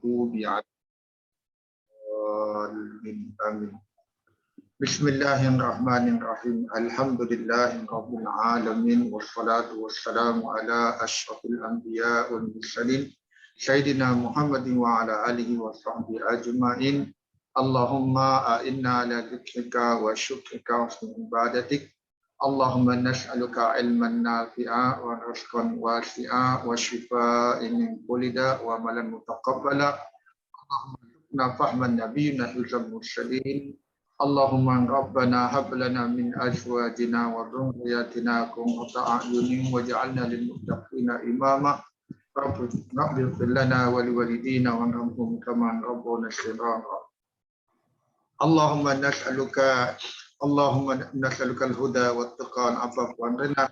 المغضوب عليهم آمين. بسم الله الرحمن الرحيم. الحمد لله رب العالمين والصلاة والسلام على أشرف الأنبياء والمرسلين سيدنا محمد وعلى آله وصحبه أجمعين. اللهم إنا على ذكرك وشكرك وحسن عبادتك. اللهم نسألك علما نافعا ورزقا واسعا وشفاء من كل داء وعملا متقبلا. اللهم ارزقنا فهم النبيين حفظ المرسلين. اللهم ربنا هب لنا من أزواجنا وذرياتنا قرة أعين واجعلنا للمتقين إماما. رب اغفر لنا ولوالدينا وارحمهم كما ربونا صغارا. اللهم نسألك الهدى والتقى والعفاف والغنى.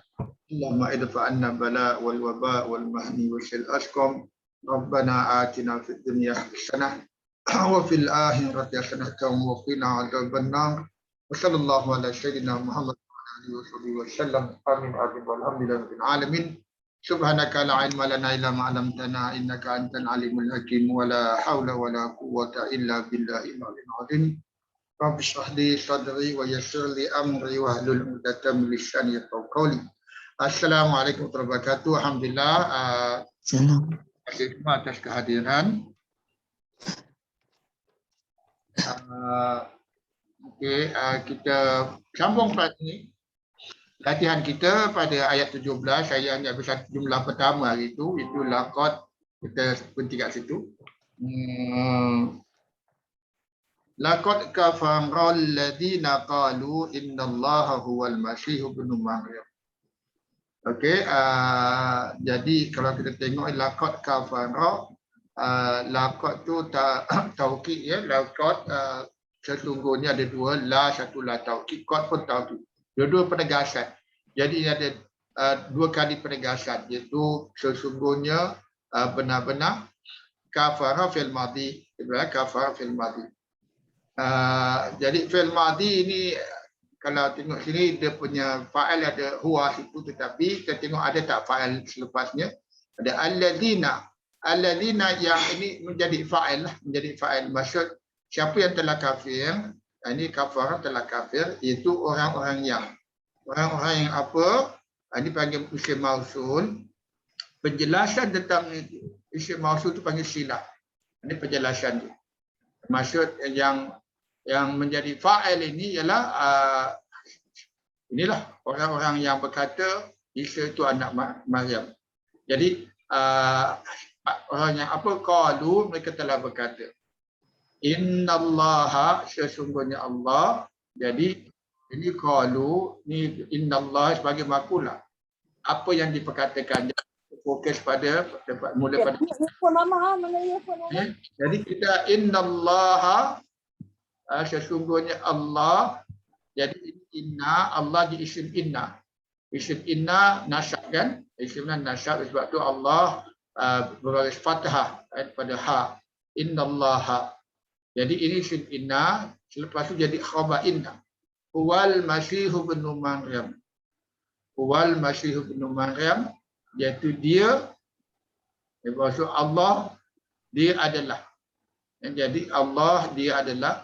اللهم ادفع عنا البلاء والوباء والمهن والسوء الأسقم. ربنا آتنا في الدنيا حسنة وفي الآخرة حسنة وقنا عذاب النار. وصلى الله على سيدنا محمد وعلى آله وصحبه وسلم. آمين آمين والحمد لله رب العالمين. سبحانك لا علم لنا إلا ما علمتنا إنك أنت العليم الحكيم ولا حول ولا قوة إلا بالله العلي العظيم. رب اشرح لي صدري ويسر لي أمري واحلل عقدة من لساني يفقهوا قولي. Assalamualaikum warahmatullahi wabarakatuh. Alhamdulillah. Terima kasih semua atas kehadiran. Kita sambung pada ini. Latihan kita pada ayat 17, saya ambil satu jumlah pertama hari itu laqad, kita berhenti kat situ. Laqad kafara alladhina qalu innallaha huwal masih ibnu Maryam. Okey, jadi kalau kita tengok laqad kafara, laqad tu taukid ya, laqad sesungguhnya ada dua, la satu la taukid, qad pun taukid. Dua-dua penegasan. Jadi ada dua kali penegasan, iaitu sesungguhnya benar-benar kafara fil madhi, kafara fil madhi. Jadi fil madhi ini kalau tengok sini dia punya fa'il ada huwa situ, tetapi kita tengok ada tak fa'il selepasnya? Ada alladzina. Alladzina yang ini menjadi fa'il lah, menjadi fa'il. Maksud siapa yang telah kafir, ini kafara telah kafir, iaitu orang-orang yang apa? Ini panggil isim mausul. Penjelasan tentang isim mausul itu panggil silah. Ini penjelasan dia. Maksud yang menjadi fa'il ini ialah inilah orang-orang yang berkata Isa itu anak Maryam. Jadi orang yang apa, qalu, mereka telah berkata innallaha, sesungguhnya Allah. Jadi ini qalu, ni innallaha sebagai makulah. Apa yang diperkatakan, fokus pada mula pada jadi kita innallaha, sesungguhnya Allah. Jadi inna, Allah di isim inna. Isim inna nasab kan? Isimnya nasab sebab tu Allah berbaris fathah pada ha. Innallaha. Jadi ini isim inna, selepas itu jadi khabar inna. Huwal masihu ibnu Maryam. Huwal masihu ibnu Maryam, iaitu dia, maksud Allah, dia adalah. Jadi Allah, dia adalah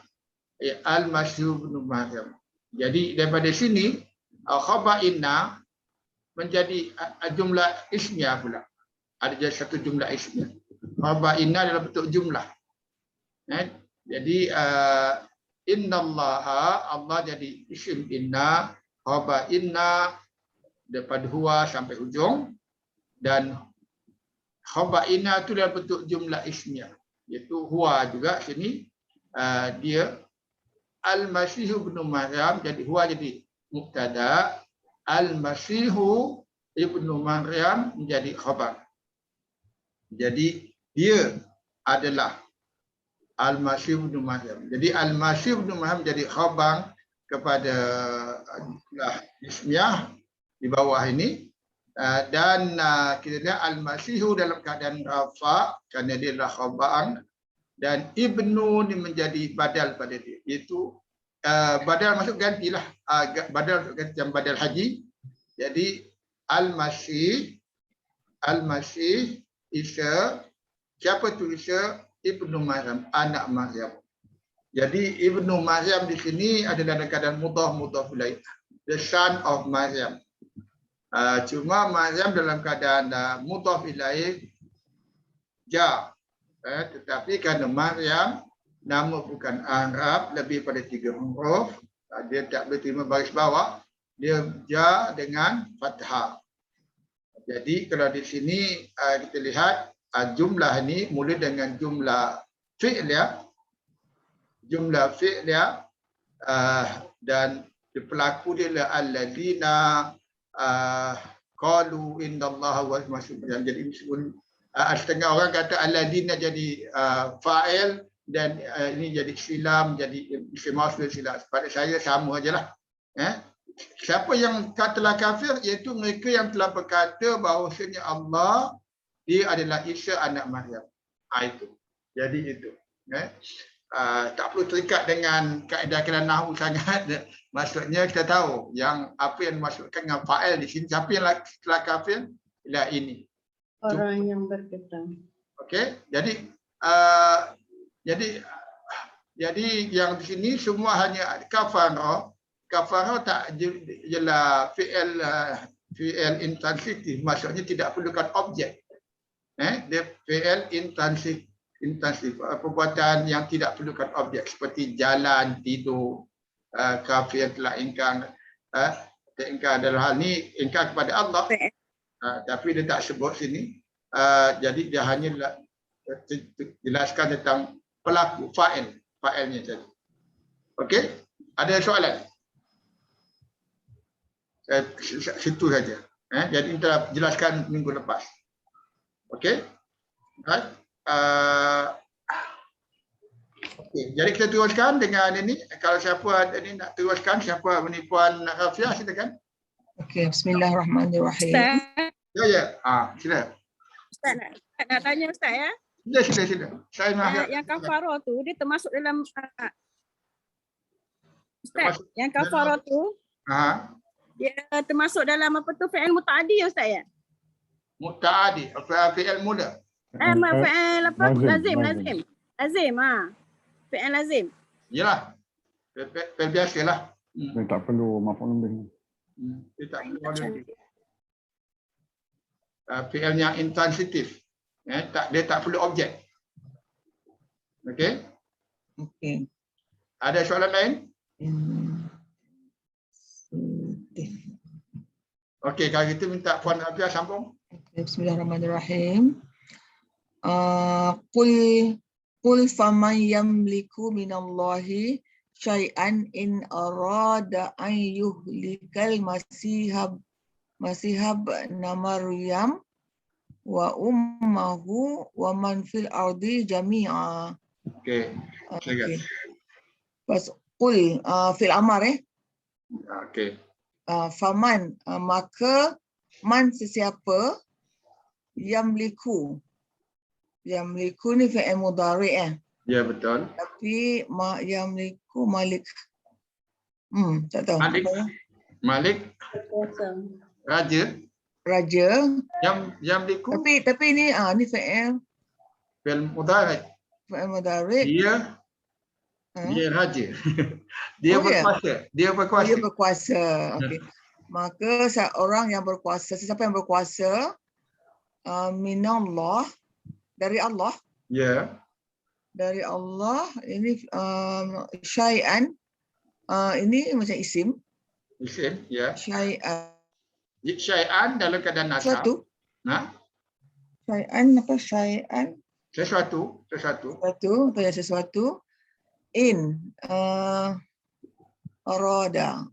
al-masih ibnu Maryam. Jadi daripada sini khabar inna menjadi jumlah ismiyah pula. Ada jadi satu jumlah ismiyah. Khabar inna dalam bentuk jumlah. Jadi innallaha, Allah jadi isim inna, khabar inna daripada huwa sampai hujung, dan khabar inna itu dalam bentuk jumlah ismiyah, iaitu huwa juga sini dia al-masihu ibnu Maryam, jadi huwa jadi mubtada, al-masihu ibnu Maryam menjadi khabar. Jadi dia adalah al-masih ibnu Maryam. Jadi al-masih ibnu Maryam jadi khabar kepada ismiyah di bawah ini, dan kita lihat al-masihu dalam keadaan rafa kerana dia adalah khabar, dan ibnu ni menjadi badal pada dia, iaitu badal masuk gantilah, badal macam badal haji. Jadi al-masih Isa, siapa tu Isa? Ibnu Maryam, anak Maryam. Jadi Ibnu Maryam di sini adalah dalam keadaan mudhaf ilaih, the son of Maryam. Cuma Maryam dalam keadaan mudhaf ilaih ja. Tetapi kerana Maryam nama bukan Arab, lebih pada 3 huruf, dia tak boleh terima baris bawah, dia ja dengan fathah. Jadi kalau di sini kita lihat jumlah ini mula dengan jumlah fi'liyah, dan pelaku dia adalah alladzina qalu innallaha wal masjid. Jadi setengah orang kata alladzina jadi fa'il dan ini jadi silam, jadi isim mausul silam. Pada saya sama ajalah. Siapa yang telah kafir, iaitu mereka yang telah berkata bahawasanya Allah dia adalah Isa anak Maryam. Itu. Jadi itu. Tak perlu terikat dengan kaedah nahwu sangat. Maksudnya kita tahu yang apa yang dimaksudkan dengan fa'il di sini, siapa yang telah kafir, ialah ini. Orang yang berkata. Okey, jadi yang di sini semua hanya kafara. Kafara tak ialah fi'il intransitif, maksudnya tidak perlukan objek. Dia fi'il intransitif, perbuatan yang tidak perlukan objek seperti jalan, tidur, kafir telah ingkar. Ingkar dalam hal ni ingkar kepada Allah. Tapi dia tak sebut sini. Jadi dia hanya jelaskan tentang pelaku, fa'ilnya tadi. Okey? Ada soalan? Situ saja. Jadi kita jelaskan minggu lepas. Okey? Right? Okay. Jadi kita teruskan dengan ini. Kalau siapa ada ni nak teruskan, siapa ni Puan Rafiah, silakan. Okey, bismillahirrahmanirrahim. Ya. Sila. Ustaz nak tanya Ustaz ya. Sila. Saya maaf. Yang kafarah tu dia termasuk dalam Ustaz, yang kafarah tu dia termasuk dalam apa tu fi'il muta'addi ya Ustaz ya? Muta'addi, fi'il mula. Fi'il apa? Lazim. Fi'il lazim. Yalah. Fi'il biasalah. Dia tak perlu maf'ul bih. Dia tak perlu fi'il yang intransitif. Dia tak perlu objek. Okey? Okey. Ada soalan lain? Okey, kalau gitu minta Puan Rafiah sambung. Bismillahirrahmanirrahim. Qul faman yamliku minallahi syai'an in arada an yuhlikal masihab Maryam wa ummuhu wa man fil ardi jami'a. Okey. Okey. Pas qul fil amar Okey. Faman maka man sesiapa yamliku ni fi'il mudhari' Ya, betul. tapi yamliku malik tak tahu Malik raja yamliku tapi ni fi'il mudhari'. Dia raja. Dia berkuasa. Okey. Maka seorang yang berkuasa, sesiapa yang berkuasa minallah, dari Allah. Ya. Dari Allah, ini syai'an, ini macam isim. Isim, ya. Syai'an Dalam keadaan nasab. Syai'an apa? Syai'an. Sesuatu. In arada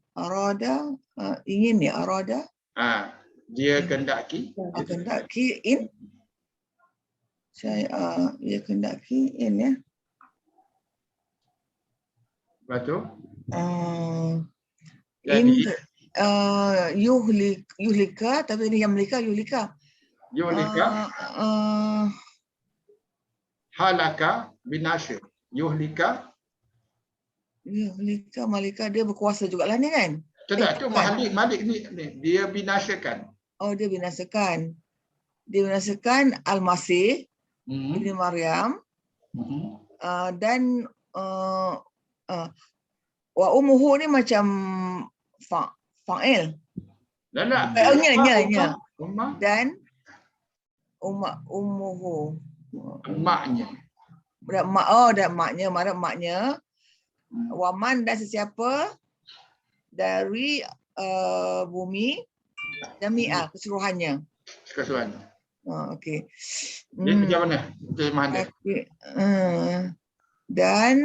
ingin ya, arada dia kendaki in saya dia kendaki in ya, betul. In yuhlika, tapi ini yang yuhlika halaka binasya. Yuhlika malika, dia berkuasa juga lah ni kan. Tidak, tu Malik ni dia binasakan. Oh, dia binasakan. Al-Masih ibn Maryam Dan wa umuhu ni macam fa'il. Nya. Dan umuhu. Maknya. Dan maknya, mana maknya. Waman dan sesiapa dari bumi jami'ah keseluruhannya. Keseluruhannya. Okey. Dia macam mana? Terjemahan dia. Dan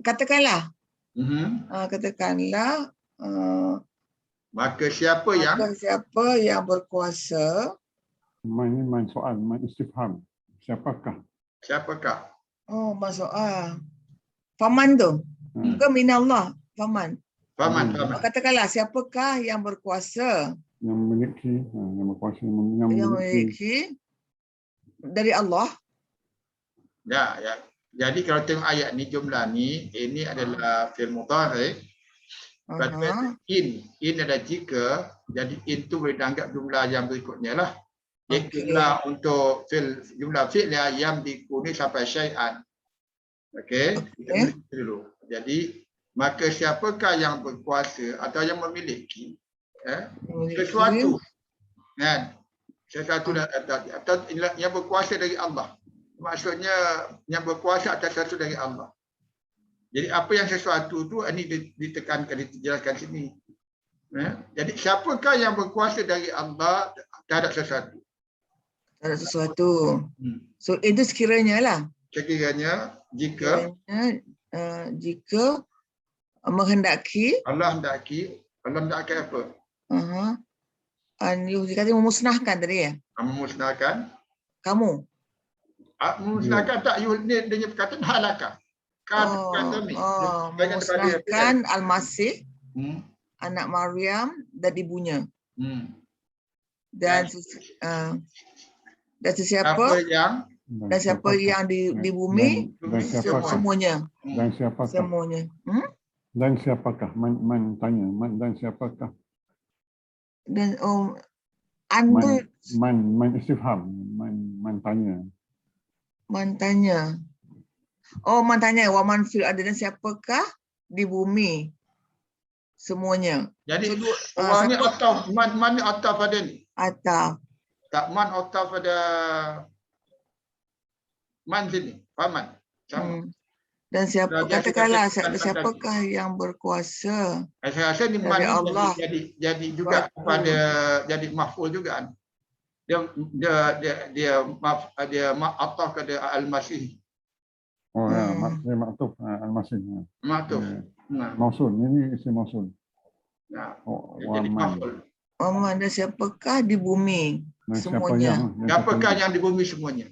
katakanlah maka siapa yang berkuasa. Main soal, main istifham. Siapakah? Oh, soal. Faman tu. Ke minallah, faman. Faman. Katakanlah siapakah yang berkuasa? Yang memiliki, yang berkuasa, yang memiliki dari Allah. Ya. Jadi kalau tengok ayat ni, jumlah ni, ini adalah fi'il mudhari'. In adalah jika, jadi in tu boleh dianggap jumlah yang berikutnya lah. Jumlah untuk jumlah fi'il yang dikuni sampai syai'an. Okey. Dulu. Jadi maka siapakah yang berkuasa atau yang memiliki sesuatu, kan? Sesuatu atau yang berkuasa dari Allah. Maksudnya yang berkuasa atas sesuatu dari Allah. Jadi apa yang sesuatu tu ini ditekankan, dijelaskan sini. Jadi siapakah yang berkuasa dari Allah terhadap sesuatu? Terhadap sesuatu. So itu sekiranya lah. Sekiranya jika menghendaki. Allah hendaki apa? Dikata memusnahkan tadi ya? Memusnahkan. Kamu. Memusnahkan tak? Dia perkataan halakah. Memusnahkan Al-Masih, anak Maryam dan ibunya. Dan siapa yang di bumi, semuanya. Dan siapakah? Semuanya. Dan siapakah? Man tanya. Dan siapakah? Dan man istifham. Man tanya. Man tanya. Man tanya. Wa man fil ardi, dan siapakah di bumi? Semuanya. Jadi man ni ataf, man ni ataf pada ni. Ataf. Tak, man ataf pada man sini. Faman. Dan katakanlah siapakah yang berkuasa? Saya rasa ni man Allah. Jadi juga pada jadi maf'ul juga. Dia ataf kepada Al-Masih. Oh ya, dia maktuf Al-Masih. Maktuf. Mausul, ini isim mausul. Jadi maf'ul. Dan siapakah di bumi? Semuanya. Siapakah yang di bumi semuanya?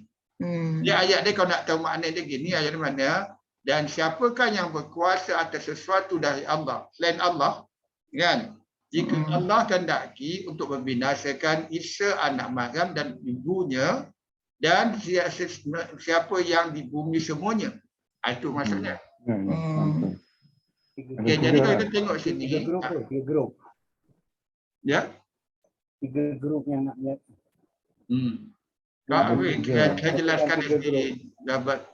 Dia ayat dia, kalau nak tahu makna dia gini, ayat mana? Dan siapakah yang berkuasa atas sesuatu dari Allah selain Allah, kan? Jika Allah kehendaki untuk membinasakan Isa anak Maryam dan ibunya dan siapa yang di bumi semuanya. Itu maksudnya. Okay, jadi kalau kita tengok sini, 3 grup. Ya. 3 grup yang nak lihat. Saya jelaskan di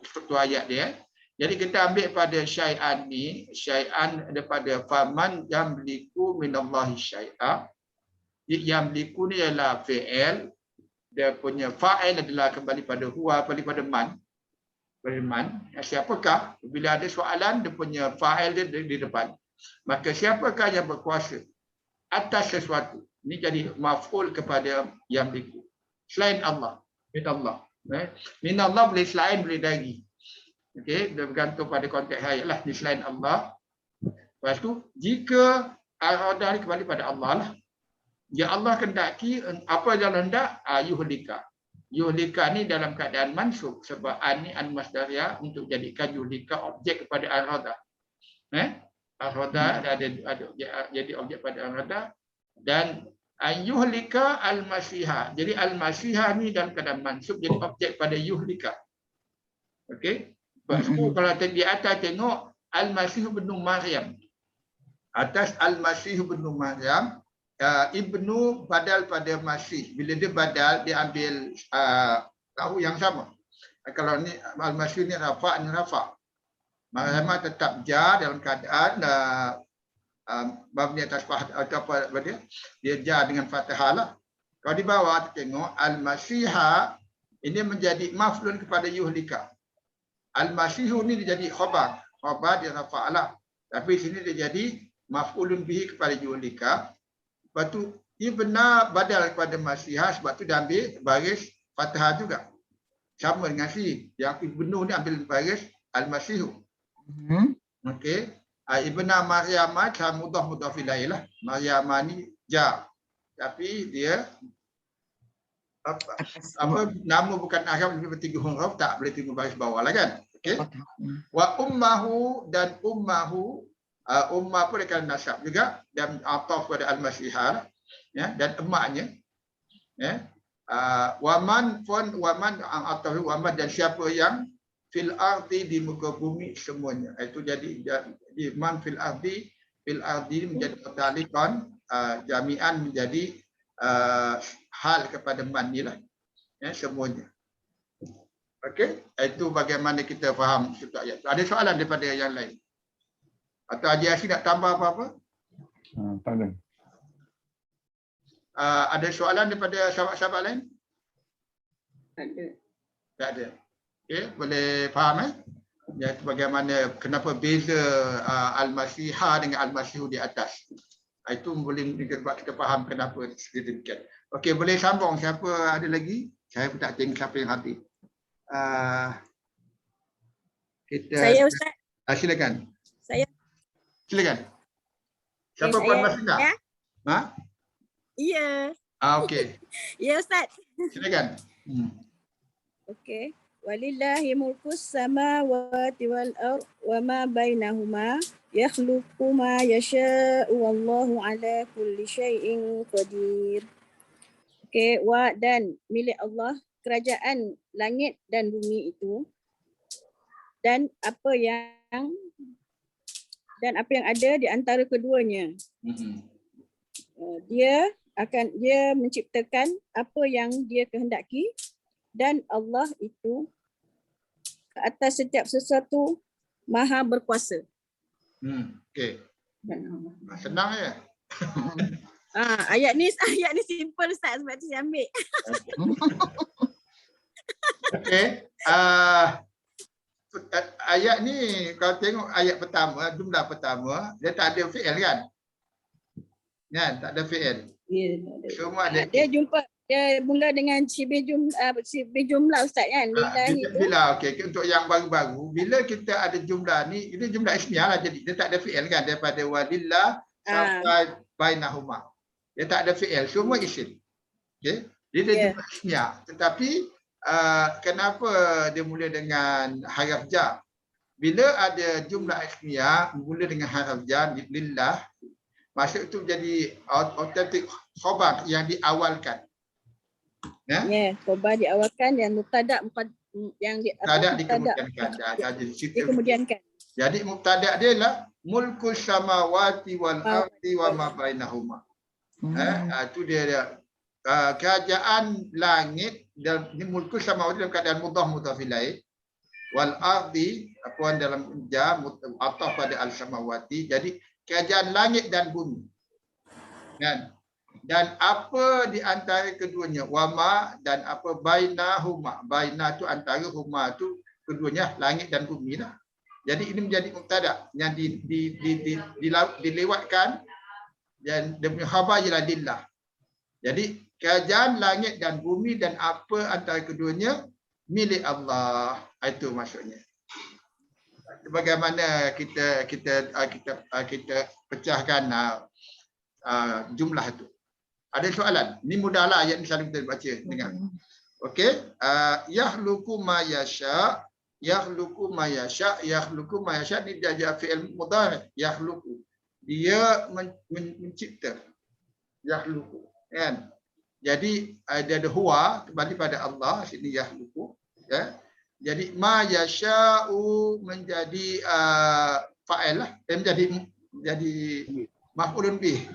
struktur ayat dia. Jadi kita ambil pada syai'an ni, syai'an daripada faman yamliku minallahi syai'a. Yamliku ni ialah fi'il, dia punya fa'il adalah kembali pada huwa, kembali pada man. Siapakah? Bila ada soalan, dia punya fa'il dia di depan. Maka siapakah yang berkuasa atas sesuatu? Ini jadi maf'ul kepada yamliku. Selain Allah, minallah. Minallah boleh selain, boleh dari. Okey, dia bergantung pada konteks ayat lah, di selain Allah. Lepas tu, jika al-iradah ni kembali pada Allah lah. Ya Allah kendaki, apa yang hendak? Yuhlika. Yuhlika ni dalam keadaan mansub. Sebab an ni an masdariyah untuk jadikan yuhlika objek kepada al-iradah. Al-iradah ada jadi objek pada al-iradah. Dan yuhlika al-masihah. Jadi al-masihah ni dalam keadaan mansub jadi objek pada yuhlika. Okey. Lepas tu kalau di atas tengok Al-Masih bin Maryam. Atas Al-Masih bin Maryam, ibnu badal pada Masih. Bila dia badal, dia ambil tahu yang sama. Kalau ni al-masyu ni rafa' ni rafa'. Maka tetap jar dalam keadaan mabni atas atau apa dia jar dengan fathah lah. Kalau di bawah tengok al-masyiha ini menjadi maf'ulun kepada yuhlika. Al-masyihu ni dia jadi khabar. Khabar dia rafa' lah. Tapi sini dia jadi maf'ulun bihi kepada yuhlika. Lepas tu ia benar badal kepada masyiha sebab tu dia ambil baris fathah juga. Sama dengan si. Yang ibnu ni ambil baris al-masyihu. Okey. Ibna Maryamah mudhaf ilaih lah. Maryamah ni jar. Tapi dia apa nama bukan Arab lebih bertiga huruf tak boleh tunggu baris bawah lah kan. Okey. Wa ummahu dan ummahu ummah pun akan nasab juga dan ataf pada al-masyiha ya dan emaknya ya. Waman ataf waman dan siapa yang fil ardi di muka bumi semuanya. Itu jadi man fil ardi menjadi mutaliqan jami'an menjadi hal kepada man ni lah. Ya, semuanya. Okey, itu bagaimana kita faham satu ayat. Ada soalan daripada yang lain? Atau Haji Asyik nak tambah apa-apa? Tak ada. Ada soalan daripada sahabat-sahabat lain? Ada. Tak ada. Okey, boleh faham ya bagaimana kenapa beza al-masyiha dengan al-masyihu di atas. Itu boleh kita faham kenapa seperti demikian. Okey, boleh sambung siapa ada lagi? Saya pun tak tengok siapa yang habis. Saya Ustaz. Silakan. Saya. Silakan. Siapa Puan Masina? Ya? Ha? Iya. Okey. Ya Ustaz. Silakan. Okey. Walillahi mulkus samawati wal ard wa ma bainahuma yakhluqu ma yasha'u wallahu ala kulli syai'in qadir. Okey, wa dan milik Allah kerajaan langit dan bumi itu dan apa yang ada di antara keduanya. Dia menciptakan apa yang dia kehendaki dan Allah itu ke atas setiap sesuatu maha berkuasa. Okey. Senang ya. Ayat ni simple Ustaz sebab tu saya ambil. Okey. Ayat ni kalau tengok ayat pertama, jumlah pertama, dia tak ada fi'il kan? Kan, tak ada fi'il. Ya, tak ada. Semua ada. Dia mula dengan sibih jumlah Ustaz kan. Lillahi tu. Bila okey untuk yang baru-baru bila kita ada jumlah ni ini jumlah ismiyah lah jadi dia tak ada fi'il kan daripada walillah sampai bainahuma. Dia tak ada fi'il semua isim. Okey. Dia jumlah ismiyah tetapi kenapa dia mula dengan haraf jar? Bila ada jumlah ismiyah mula dengan haraf jar lillah maksud itu jadi authentic khabar yang diawalkan. Ya, khabar diawalkan dan mubtada yang dikemudiankan. Jadi mubtada dia lah mulkus samawati wal ardi wa ma bainahuma. Itu dia kerajaan langit dan ini mulkus samawati dalam keadaan mudhaf ilaih wal ardi apa dalam jam ataf pada al samawati. Jadi kerajaan langit dan bumi. Kan? Dan apa di antara keduanya wama dan apa bainahuma. Baina tu antara huma tu keduanya langit dan bumi lah. Jadi ini menjadi mubtada yang dilewatkan dan demi khabar ialah lillah. Jadi kerajaan langit dan bumi dan apa antara keduanya milik Allah. Itu maksudnya. Bagaimana kita pecahkan jumlah itu. Ada soalan? Ini mudahlah ayat ni selalu kita baca dengar. Okey, yakhluqu ma yasha, yakhluqu ma yasha, yakhluqu ma yasha ni dia fi'il mudhari, yakhluqu. Dia mencipta. Yakhluqu, kan? Jadi ada huwa kembali pada Allah sini yakhluqu, ya. Jadi ma yasha'u menjadi fa'il lah, menjadi maf'ulun bih.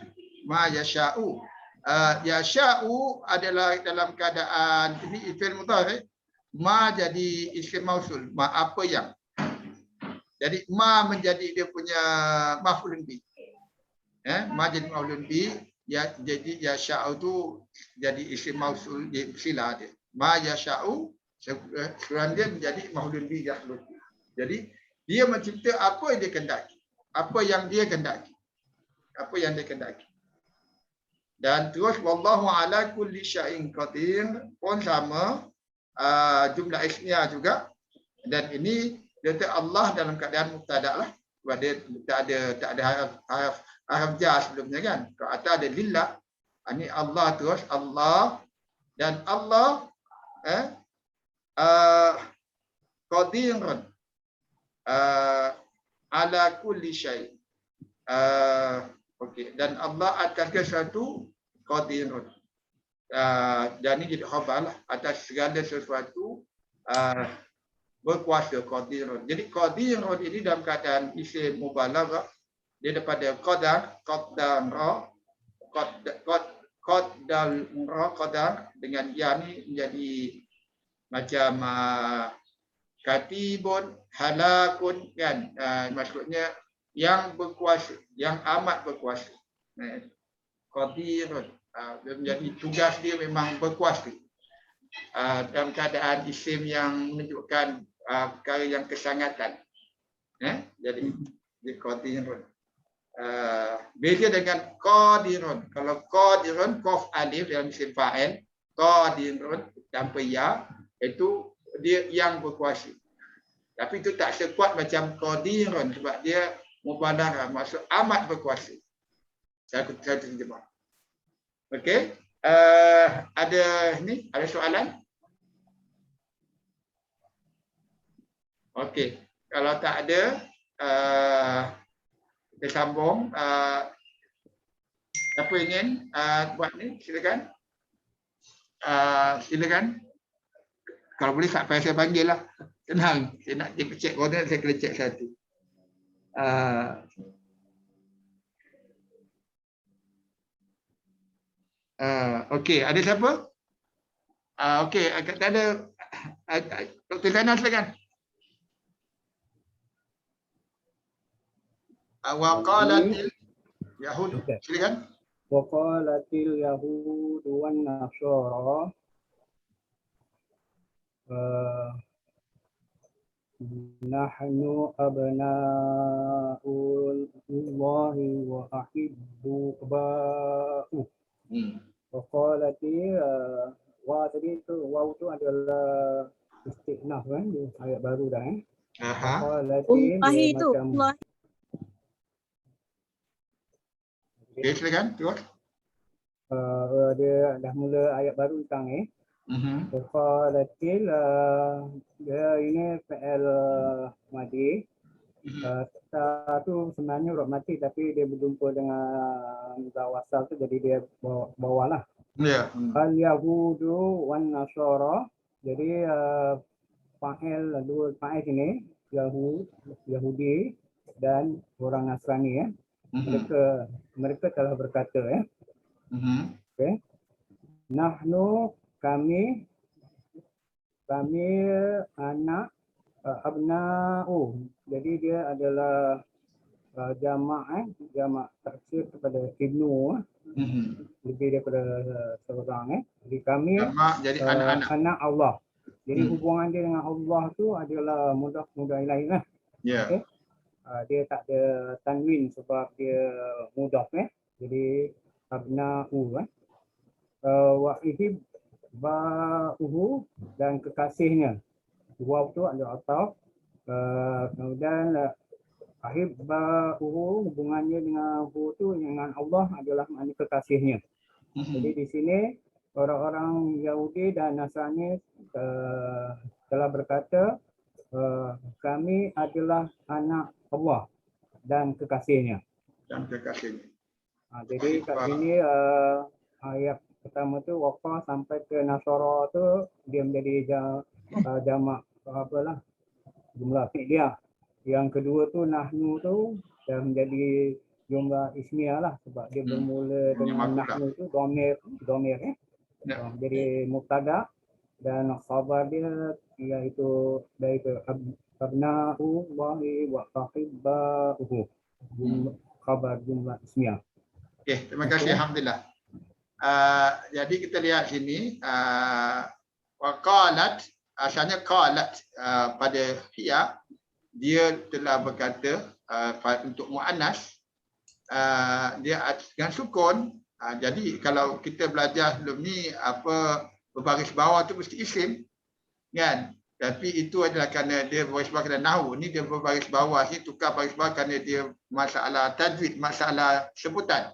Ma yasha'u. Yasha'u adalah dalam keadaan ini fi'il mudhari Ma jadi isim mausul, ma apa yang. Jadi ma menjadi dia punya maf'ulun bi. Ma jadi maf'ulun bi, ya jadi yasha'u tu jadi isim mausul di sila dia. Ma yasha'u sekarang dia menjadi maf'ulun bi yahlul. Jadi dia mencipta apa yang dia kehendaki. Apa yang dia kehendaki. Apa yang dia kehendaki. Dan terus wallahu ala kulli syai'in qadir pun sama jumlah ismiyah juga. Dan ini dia Allah dalam keadaan mubtada lah. Sebab dia tak ada harf jar sebelumnya kan. Kalau atas ada lillah. Ini Allah terus Allah dan Allah qadirun ala kulli syai'. Okey, dan Allah atas sesuatu qadirun. Dan ini jadi khabar lah, atas segala sesuatu berkuasa, qadirun. Jadi qadirun ini dalam keadaan isim mubalaghah, dia daripada qadar dengan ya ni menjadi macam katibun halakun kan, maksudnya yang berkuasa, yang amat berkuasa. Qadirun, dia menjadi tugas dia memang berkuasa. Dalam keadaan isim yang menunjukkan perkara yang kesangatan. Jadi dia qadirun. Beza dengan qadirun. Kalau qadirun qaf alif dalam isim fa'il, qadirun tanpa ya, itu dia yang berkuasa. Tapi itu tak sekuat macam qadirun sebab dia mubalaghah, maksud amat berkuasa. Saya terjemah. Okey. Ada soalan? Okey. Kalau tak ada, kita sambung. Siapa ingin buat ni? Silakan. Silakan. Kalau boleh saya panggil lah. Tenang. Saya nak cek koordinat, saya kena cek satu. Okey, ada siapa? Okey, tak ada. Dr. Zainal silakan. Waqalatil Yahud, silakan. Waqalatil Yahud wan Nasara nahnu abna'ullahi wa ahibba'u. Waqalati wa tadi tu waw tu adalah istinaf kan, ayat baru dah Wallahi tu. Okey, silakan. Terus. Dia dah mula ayat baru sekarang Waqalatil dia ini fi'il madi. Tu sebenarnya huruf mati tapi dia berjumpa dengan zawasal tu jadi dia bawah lah. Ya. Al Yahudu wan Nasara. Jadi fa'il dua fa'il sini Yahudi dan orang Nasrani mereka telah berkata okey. Nahnu kami anak abna'u. Jadi dia adalah jamak taksir kepada ibnu, lebih daripada seorang Jadi kami jadi anak-anak, anak Allah. Jadi hubungan dia dengan Allah tu adalah mudah ilahi lah. Ya. Okay? Dia tak ada tanwin sebab dia mudaf Jadi abna'u wa ihibba'uhu dan kekasihnya. Waw tu ada ataf. Kemudian ahibba'uhu hubungannya dengan hu tu dengan Allah adalah makna kekasihnya. Jadi di sini orang-orang Yahudi dan Nasrani telah berkata kami adalah anak Allah dan kekasihnya. Jadi kat sini ayat pertama tu waqa sampai ke Nasara tu dia menjadi jamak jumlah fi'liyah. Yang kedua tu nahnu tu dah menjadi jumlah ismiyah lah sebab dia bermula dengan nahnu tu dhamir Jadi mubtada dan khabar dia iaitu dari abna'ullahi wa ahibba'uhu. Khabar jumlah ismiyah. Okey, terima kasih. Alhamdulillah. Jadi kita lihat sini waqalat, asalnya qalat pada hiya, dia telah berkata untuk muannas dia dengan sukun. Jadi kalau kita belajar sebelum ni apa berbaris bawah tu mesti isim kan, tapi itu adalah kerana dia berbaris bawah kerana nahwu. Ni dia berbaris bawah ni tukar baris bawah kerana dia masalah tajwid, masalah sebutan.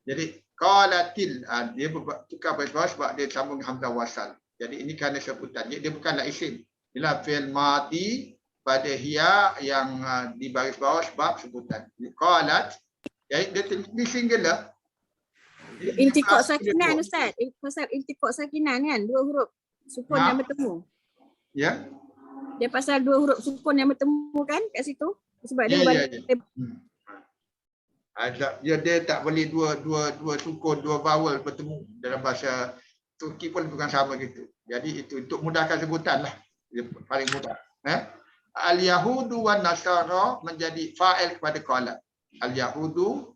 Jadi qalatil, dia tukar baris bawah sebab dia sambung hamzah wasal. Jadi ini kerana sebutan. Dia bukanlah isim. Ialah fi'il madi pada hiya yang di baris bawah sebab sebutan. Qalat, jadi dia di singular. Intikok sakinan Ustaz. Pasal intikok sakinan kan, dua huruf sukun yang bertemu. Ya. Dia pasal dua huruf sukun yang bertemu kan kat situ. Sebab dia dia tak boleh dua sukun, dua vowel bertemu dalam bahasa Turki pun bukan sama gitu. Jadi itu untuk mudahkan sebutan lah. Dia paling mudah. Al-Yahudu wan Nasara menjadi fa'il kepada qalat. Al-Yahudu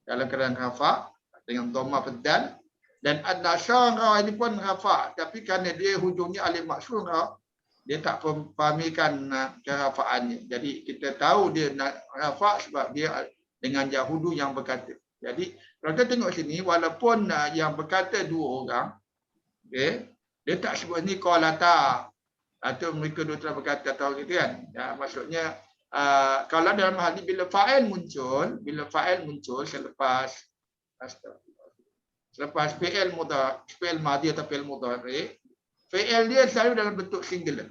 dalam keadaan rafa' dengan dhamma pedal, dan An-Nasara ini pun rafa', tapi kerana dia hujungnya alif maksura, dia tak fahamikan kerafa'annya. Jadi kita tahu dia rafa' sebab dia dengan Yahudu yang berkata. Jadi kalau kita tengok sini, walaupun yang berkata dua orang, okay, dia tak sebut ni qalata atau mereka dua telah berkata atau gitu kan. Ya, maksudnya kalau dalam hal ini bila fa'il muncul selepas fi'il mudhari, fi'il madhi atau fi'il mudhari, fi'il dia selalu dalam bentuk singular.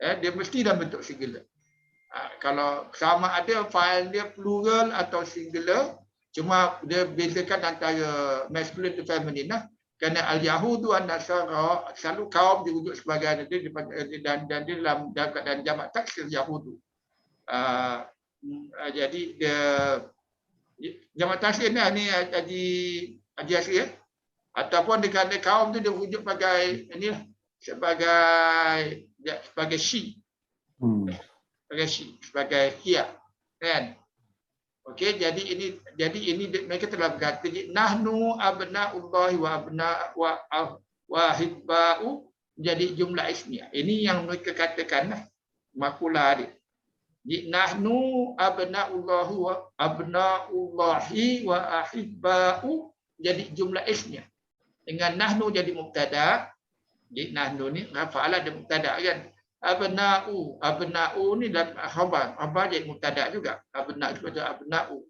Dia mesti dalam bentuk singular. Kalau sama ada fa'il dia plural atau singular, cuma dia bezakan antara masculine dan feminine lah. Kerana al-Yahudu an-Nasara selalu kaum dirujuk sebagai dan dia dalam keadaan jamak taksir Yahudu. Jadi dia jamak taksir ni Haji Asri ya. Ataupun dikatakan kaum tu dia wujud sebagai ini sebagai she. Sebagai she, sebagai hiya. Kan? Okey, jadi ini mereka telah berkata nahnu abna'ullahi wa ahibba'u menjadi jumlah ismiyah. Ini yang mereka katakanlah makulah dia. Nahnu abna'ullahi wa ahibba'u jadi jumlah ismiyah. Dengan nahnu jadi mubtada. Jadi nahnu ni rafa'alah dan mubtada kan. Abna'u ni dalam khabar jadi mubtada juga. Abna'u.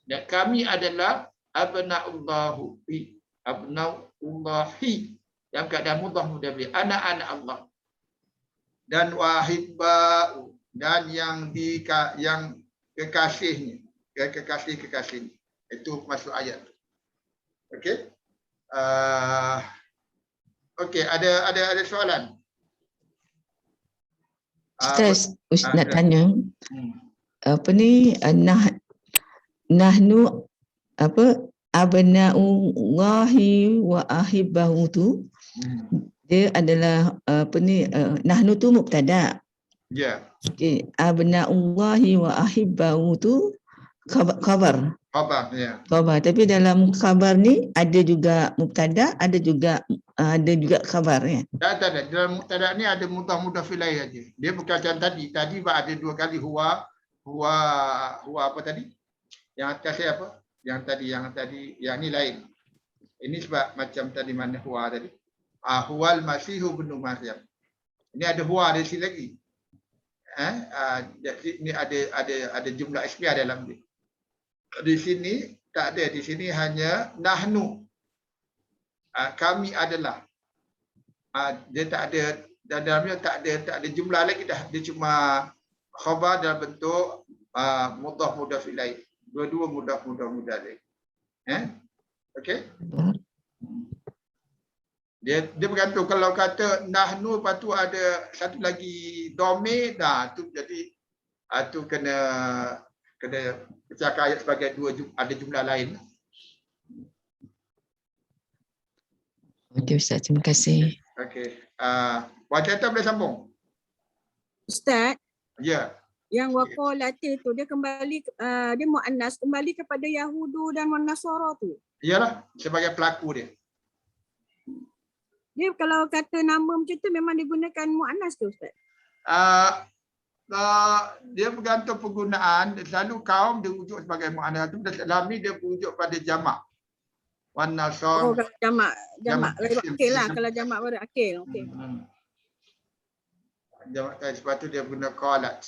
Dan kami adalah abna'ullahi. Abna'ullahi yang keadaan mudhaf mudhaf. Anak-anak Allah. Dan wahibba'u, dan yang kekasihnya, kekasihnya. Itu masuk ayat. Okey. Okey, ada soalan? Ustaz, nak tanya. Apa ni nahnu apa abna'ullahi wa ahibbahu tu dia adalah apa ni nahnu tu mubtada. Ya. Okey, abna'ullahi wa ahibbahu tu khabar. Khabar, ya. Khabar, tapi dalam khabar ni ada juga mubtada, ada juga khabar ya. Tak. Dalam mubtada ni ada mudhaf ilaih aja. Dia bukan macam tadi. Tadi ada dua kali huwa apa tadi? Yang atas saya apa? Yang tadi yang ni lain. Ini sebab macam tadi mana huwa tadi? Huwal masihu ibnu Maryam. Ini ada huwa di sini lagi. Ini ada jumlah ismiyah dalam dia. Di sini tak ada. Di sini hanya nahnu. Kami adalah. Dia tak ada, dalamnya tak ada jumlah lagi dah. Dia cuma khabar dalam bentuk mudhaf ilaih. Dua-dua mudhaf ilaih. Okey. Dia bergantung. Kalau kata nahnu, lepas tu ada satu lagi domir, tu jadi tu kena pecahkan ayat sebagai ada jumlah lain. Okey Ustaz, terima kasih. Okey. Puan Teta boleh sambung? Ustaz, Ya. yang waqalati tu dia kembali dia muannas kembali kepada Yahudu dan Nasara tu. Iyalah sebagai pelaku dia. Dia kalau kata nama macam tu memang digunakan muannas tu Ustaz. Dia bergantung penggunaan. Selalu kaum dia rujuk sebagai muannas tu, dan dalam ni dia rujuk pada jamak. Wan nasar. Oh, kalau jamak Jamak lain taksim. akil lah, kalau jamak baru akil. Okey. Jamak taksim, sebab tu dia guna qalat.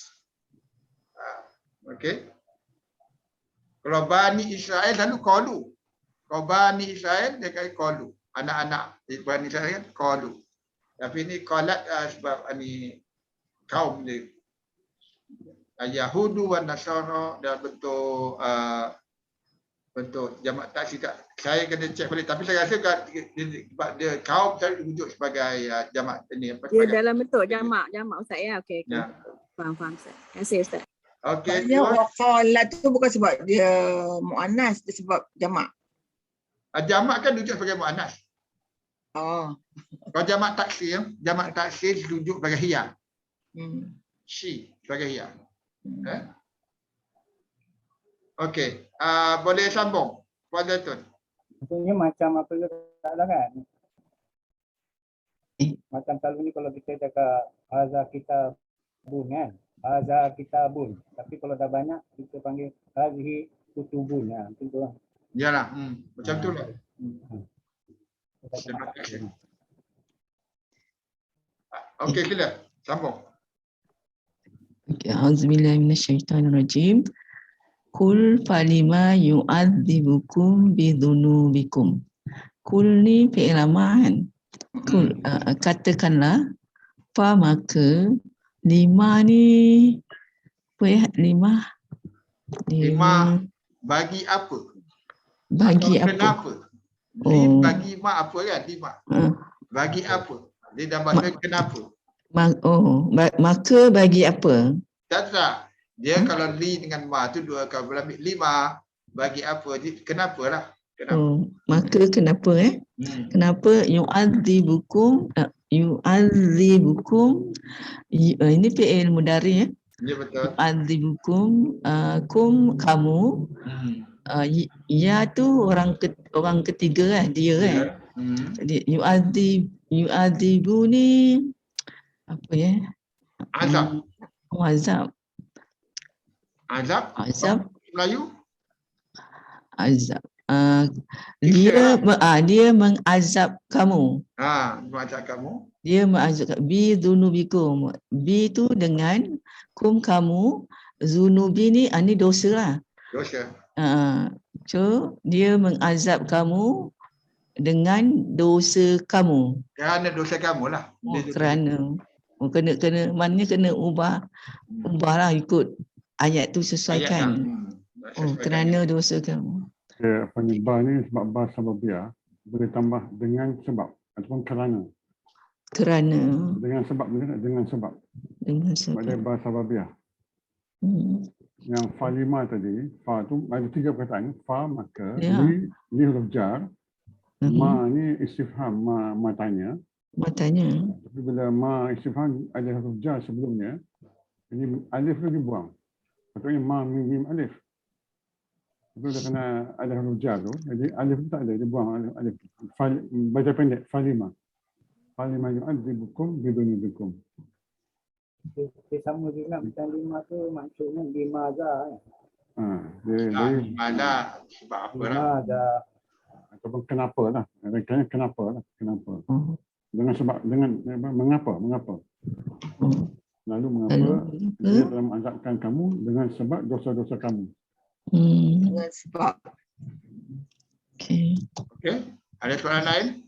Okey. Kalau Bani Israel selalu qalu. Kalau Bani Israel dia kata qalu. Anak-anak Bani Israel qalu. Tapi ni qalat sebab ni kaum dia. Yahudu wan Nasara dan bentuk jamak taksir. Saya kena cek balik, tapi saya rasa sebab dia kaum saya dirujuk sebagai jamak ini apa Dia sebagai dalam bentuk jamak Ustaz ya. Okey. ya. Faham Ustaz. Terima kasih Ustaz. Okey, Maksudnya waqalat tu bukan sebab dia muannas, dia sebab jamak. jamak kan dirujuk sebagai muannas. Oh. Kalau jamak taksir dirujuk sebagai hiya. She sebagai hiya. Okey, boleh sambung Puan Zaitun. Maksudnya macam apa juga lah kan. Macam selalu ni kalau kita cakap haza kitabun kan. Haza kitabun. Tapi kalau dah banyak kita panggil hazihi kutubun. Macam tu lah. Yalah, macam tu lah. Okey, sila sambung. Auzubillahi minasyaitonirrajim. Kul falima yu'adzibukum bidzunubikum. Kul ni fi'il amran. Kul katakanlah, fa maka lima ni apa ya? Lima Bagi apa? bagi Atau apa? kenapa? Oh. Bagi mak apa kan? Lima. Bagi apa? Dia dah bahasa kenapa? Maka bagi apa? Tak. Dia kalau li dengan ma tu dua kalau ambil lima, bagi apa? Kenapa lah? Kenapa? Oh, maka kenapa Kenapa yu'adzibukum ini fi'il mudhari Ya betul. yu'adzibukum kamu ya tu orang ketiga kan, dia kan. Jadi yu'adzibu ni apa ya? Azab. Azab. Azab. Melayu? Azab. Dia mengazab kamu. Mengazab kamu. Dia mengazab bi dzunubikum. Bi tu dengan kum kamu, zunubi ni ni dosa lah. Dosa. So dia mengazab kamu dengan dosa kamu. Kerana dosa kamu lah. Kerana maknanya kena ubahlah ikut ayat tu sesuaikan. Kerana dosa kamu. Apa ni, ba ni sebab ba sababiyah boleh tambah dengan sebab ataupun kerana. Dengan sebab. Sebab dia ba sababiyah. Yang fa lima tadi, fa tu ada tiga perkataan. Fa maka, li huruf jar, ma ni istifham, ma tanya. Tapi bila ma istifham ada huruf jar sebelumnya, ini alif tu dibuang. Patutnya ma mim alif. Itu dah kena ada huruf jar tu. Jadi alif tu tak ada, dia buang alif. Baca pendek, falima. Falima yu'adzibukum bidzunubikum. Dia sama juga macam lima tu maksudnya limaza. Limaza sebab apa lah. Ataupun kenapa lah. Kenapa lah. Dengan sebab, dengan mengapa. Lalu mengapa dia telah mengazabkan kamu dengan sebab dosa-dosa kamu. Dengan sebab. Okey. Ada soalan lain?